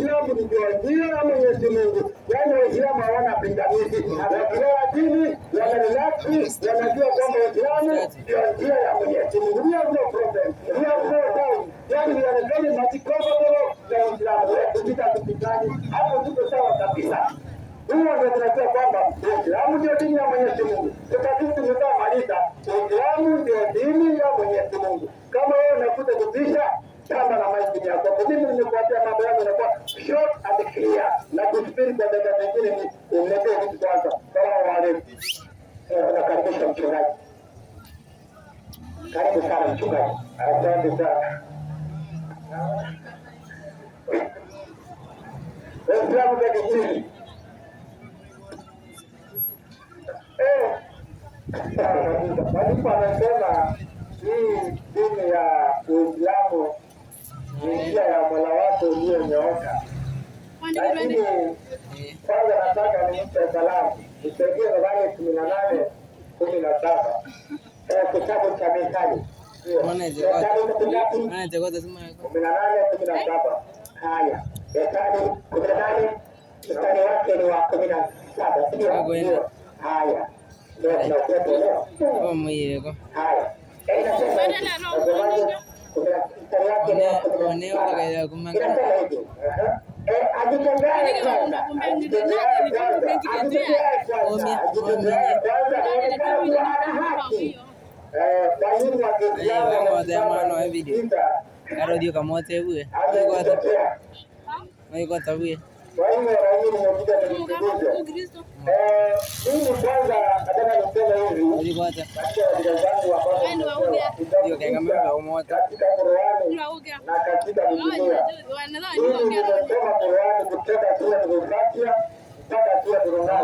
Uislamu ni njia ya Mwenyezi Mungu. Yaani Waislamu hawana pingamizi, wakiwa dini wanarelaksi, wanajua kwamba Uislamu ndio njia ya Mwenyezi Mungu. We have no problem, we have no doubt. Yaani we are very much comfortable na Uislamu wetu bila kupingani, hapo tuko sawa kabisa. Huo ndio tunasema kwamba Uislamu ndio dini ya Mwenyezi Mungu. Sasa sisi tunataka maliza, Uislamu ndio dini ya Mwenyezi Mungu. Kama wewe unakuja kupisha kama na maji yako, mimi nimekuambia mambo yangu yanakuwa short and clear, na kusubiri kwa dakika nyingine ni uniletee vitu kwanza. Salamu alaykum. Nakaribisha mchungaji. Karibu sana mchungaji. Asante sana. Uislamu ndio dini. Mwalimu anasema hii dini ya Uislamu ni njia ya Mola wako uliyonyooka. Lakini kwanza nataka nimpe salamu, nisaidie Methali 18:17 kitabu cha Methali 18:17. Haya, Methali 18 mstari wake ni wa 17, sio? Haya. Oh, muyego. Haya. Kwa hiyo mimi nimekuja kukujuza. Mimi kwanza nataka niseme hivi. Katika zangu katika Qur'ani na katika Biblia. Mimi nimesoma Qur'ani kutoka sura ya Al-Fatiha mpaka sura ya An-Nas.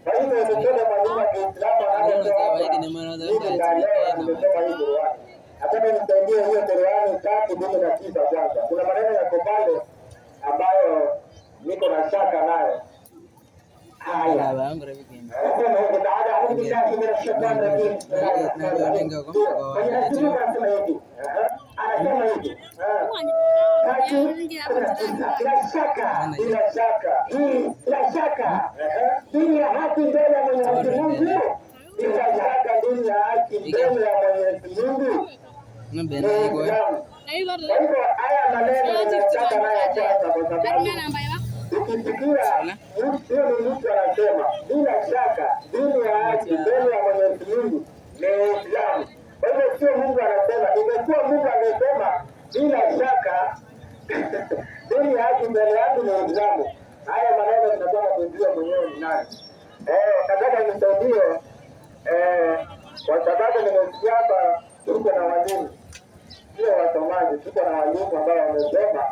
Kwa hiyo nimesoma maneno ya Kiislamu nataka nisaidie hiyo Qur'ani 3:19 kwanza. Kuna maneno yako pale ambayo niko na shaka nayo. Haya. Bila shaka dini ya haki mbele ya Mwenyezi Mungu. Bila shaka dini ya haki mbele ya Mwenyezi Mungu. Kwa hivyo haya maneno yanataka nayo kwa sababu ukisikia huyo ni mtu anasema bila shaka dini ya haki mbele ya Mwenyezi Mungu ni Uislamu. Kwa hivyo sio Mungu anasema, imekuwa Mungu amesema bila shaka dini ya haki mbele yangu ni Uislamu. Haya maneno tunataka kujua mwenyewe ni nani. Nataka nisaidie kwa sababu nimesikia hapa tuko na walimu. Sio wasomaji, tuko na walimu ambao wamesema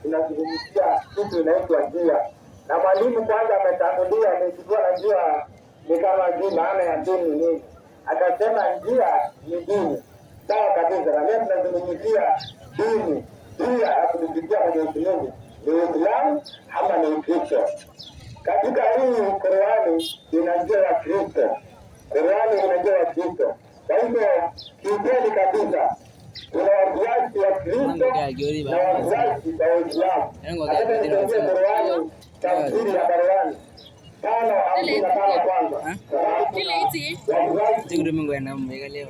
tunazungumzia kitu inaitwa njia. Na mwalimu kwanza ametangulia, amechukua na njia ni kama jina, maana ya dini nini. Akasema njia ni dini. Sawa kabisa, na leo tunazungumzia dini. Njia ya kufikia Mwenyezi Mungu ni Uislamu ama ni Ukristo. Katika hii Qur'ani ina njia ya Kristo. Qur'ani ina njia ya Kristo. Kwa hivyo kiukweli kabisa kuna wafuasi wa Kristo na wafuasi wa Uislamu. Hata nisaidie Qur'ani tafsiri ya Qur'ani 5:55 kwanza. Tegure Mungu anamuangalia.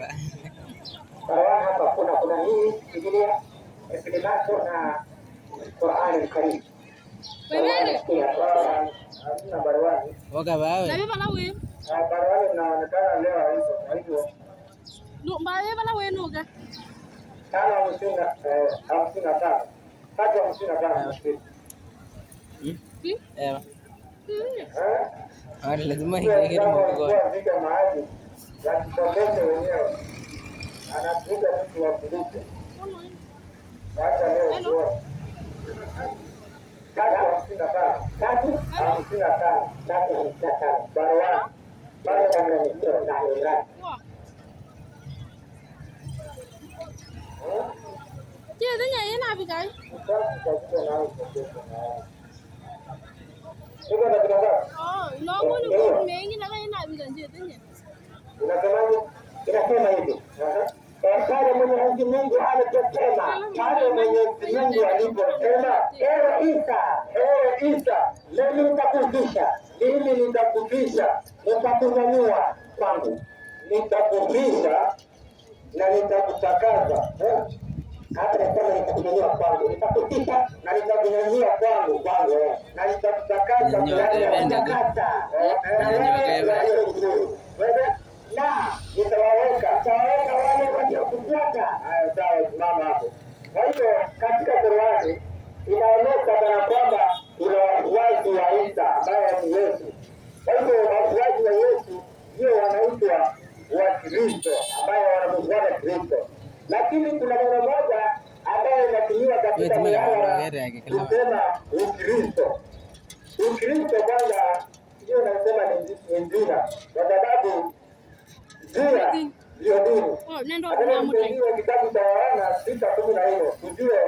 Qur'ani hapa kuna hii Biblia Eklimato na Qur'ani al-Karim. Hamna barwani. Woga bawe. Barwani inaonekana leo hizo. Kwa hivyo Mbaye bala wenuga. 5:55. 3:55. Lazima hiyo Mungu. Fika mahali ya kutokea wenyewe. Anapiga mtu wa kuduka. Hata leo kwa 3:55. Barwani. Kama ni sio na Iran. Chị tới nhà thế nào bị cái? Nó có được một miếng như nó cái nào bị gần chị tới nhà. Inasema hivi. pale Mwenyezi Mungu aliposema, pale Mwenyezi Mungu aliposema, ewe Isa, mimi nitakufisha, nitakunyanyua kwangu, nitakufisha na nitakutakasa. Hata nasema nitakunyanyua kwangu, nitakufisha na nitakunyanyua kwangu, na nitakutakasa na nitawaweka wale waliokufuata. Sawa, simama hapo. Kwa hivyo katika Qur'ani inaonyesha kana kwamba kuna wafuasi wa Isa ambaye ni Yesu. Kwa hivyo wafuasi wa Yesu ndio wanaitwa Wakristo, ambaye wanamfuata Kristo. Lakini kuna neno moja ambayo inatumiwa katika mihadhara kusema Ukristo. Ukristo kwanza hiyo nasema ni jina, kwa sababu jina ndio dini. Ndio kitabu cha Yohana 6:14 tujue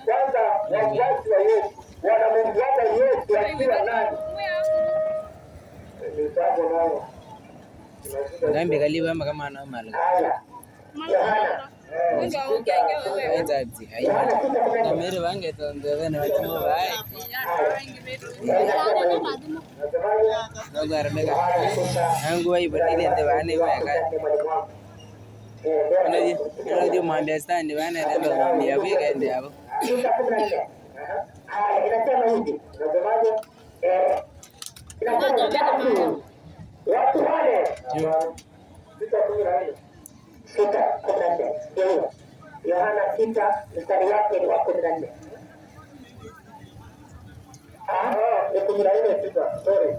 kwanza wafuasi wa Yesu wanamfuata Yesu akiwa nani? Ngambi kaliwa kama ana mali. Kamera wange tonde na watu bai. Nogar mega. Angu ai badili ante bane waka. Ndio understand bane ndio mwambia wewe ndio hapo. Inasema hivi. Nasemaje? Watu wale 6:14 ndio Yohana 6 mstari wake ni wa 14. Ni 14 sita. Sorry.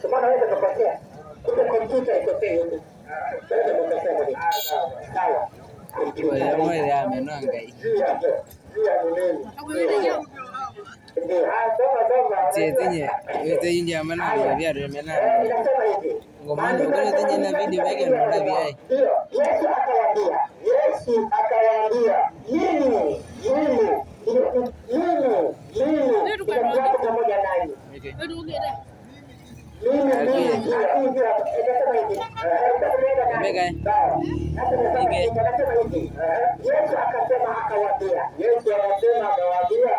Kama naweza kukosea. Kuna kompyuta ikosea huko. Sawa. Kwa moyo ya menanga hii. Tinye amana ya vya remena. Ngomani kwa tinye na video yake na vya. Yesu akawaambia, mimi pamoja nanyi. Yesu akasema akawaambia,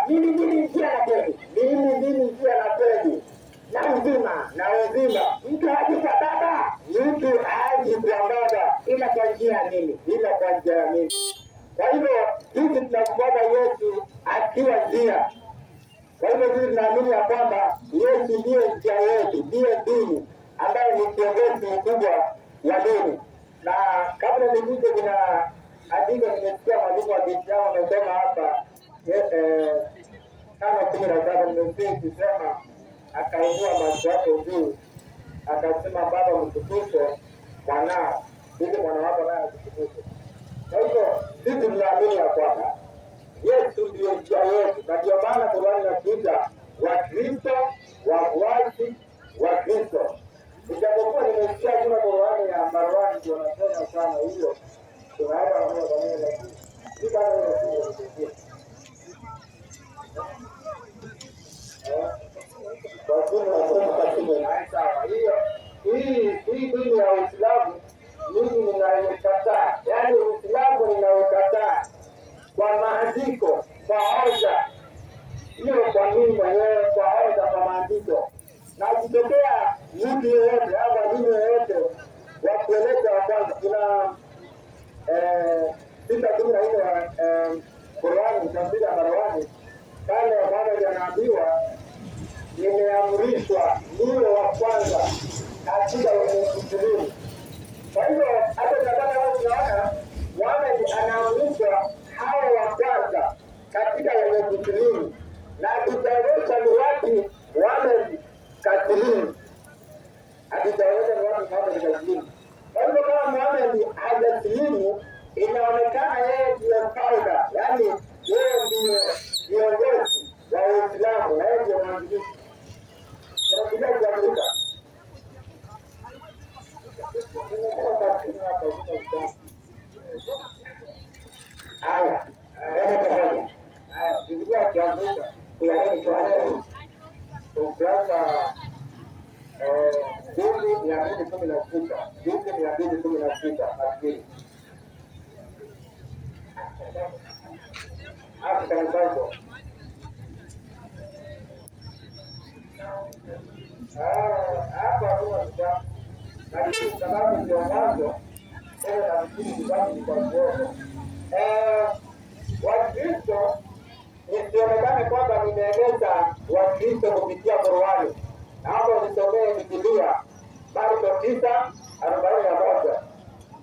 mimi njia na kweli, na uzima, mtu haji kwa Baba, mtu haji kwa Baba ila kwa njia ya mimi. Kwa hivyo sisi tunamfuata Yesu akiwa njia. Kwa hivyo sisi tunaamini ya kwamba Yesu ndiye njia yetu, ndiye dini ambaye ni kiongozi mkubwa wa dini. Na kabla nikuje kuna andiko nimesikia mwalimu wa Kiislamu amesema hapa 5:17 nimesikia ikisema, akainua macho yake juu akasema, Baba mtukuze mwanao ili mwana wako naye akutukuze. Kwa hivyo sisi tunaamini ya kwamba Yesu ndiye njia yetu, na ndio maana Qur'ani inatuita Wakristo, wafuasi wa Kristo. Ijapokuwa nimesikia kuna Qur'ani ya Marwani ndio wanasema sana hiyo, tunaenda pamoja, lakini si kama hiyo. Hii dini ya Uislamu mimi ninaikataa, yaani Uislamu ninaikataa kwa maandiko, kwa hoja hiyo, kwa mimi mwenyewe, kwa hoja, kwa maandiko. Na ukitokea mtu yeyote au dini yoyote wa kueleza wa kwanza, kuna 6:14 Qur'ani, tafsiri ya Marwani, pale Muhammad anaambiwa nimeamrishwa niwe wa kwanza katika wenye kusilimu. Kwa hivyo hata tunataka tunaona Muhammad anaamrishwa hawa wa kwanza katika wenye kusilimu, na tutaonyesha ni wapi Muhammad kasilimu, hatutaonyesha ni wapi Muhammad kasilimu. Kwa hivyo kama Muhammad hajasilimu, inaonekana yeye ndiye founder, yaani yeye ndiye kiongozi wa Uislamu, na yeye ndiye mwanzilishi. African Bible. Hapa lakini sababu ndio mwanzo tena na msingi basi kwa kuono. Wakristo nisionekane kwamba nimeeleza Wakristo kupitia Qur'ani. Hapo nisomee Biblia Marko 9:41.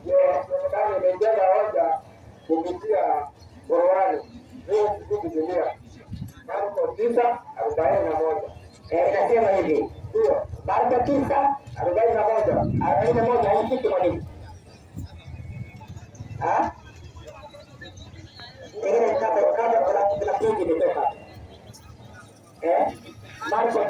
Nisionekane nimejenga hoja kupitia Qur'ani. Hiyo si Biblia. Marko 9:41. Inasema hivi. Ndio. Marko 9:41 haifiki mwalimu. Kama kuna kitu kimetoka. Marko